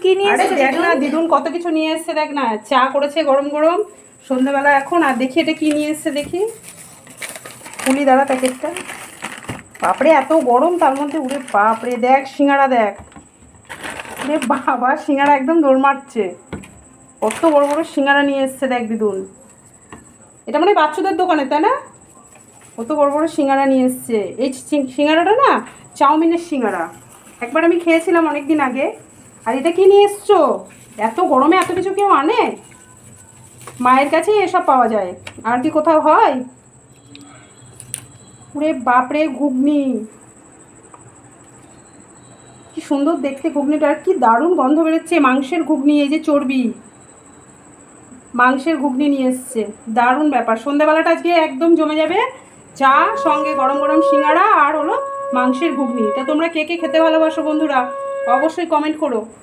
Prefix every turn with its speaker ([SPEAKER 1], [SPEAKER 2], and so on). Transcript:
[SPEAKER 1] কি নিয়ে
[SPEAKER 2] আরে
[SPEAKER 1] এসেছে
[SPEAKER 2] দেখ না দিদুন কত কিছু নিয়ে এসছে, দেখ না চা করেছে গরম গরম সন্ধ্যাবেলা এখন। আর দেখি এটা কি নিয়ে এসছে দেখি, পুলি দাঁড়া প্যাকেটটা। বাপরে এত গরম তার মধ্যে, উড়ে বাপরে দেখ সিঙ্গারা দেখ, রে বাবা সিঙ্গারা একদম দৌড় মারছে। কত বড় বড় সিঙ্গারা নিয়ে এসছে দেখ দিদুন। এটা মানে বাচ্চাদের দোকানে তাই না? কত বড় বড় সিঙ্গারা নিয়ে এসছে। এই সিঙ্গারাটা না চাউমিনের সিঙ্গারা, একবার আমি খেয়েছিলাম অনেক দিন আগে। আর এটা কি নিয়ে এসছো? এত গরমে এত কিছু কেউ আনে? মায়ের কাছেই এসব পাওয়া যায়, আর কি কোথাও হয়? ওরে বাপরে ঘুগনি, কি সুন্দর দেখতে ঘুগনিটা, আর কি দারুণ গন্ধ বেরোচ্ছে। মাংসের ঘুগনি, এই যে চর্বি মাংসের ঘুগনি নিয়ে এসছে। দারুণ ব্যাপার, সন্ধ্যাবেলাটা আজকে একদম জমে যাবে। চা সঙ্গে গরম গরম সিঙ্গারা আর হলো মাংসের ঘুগনি। তা তোমরা কে কে খেতে ভালোবাসো বন্ধুরা, অবশ্যই কমেন্ট করো।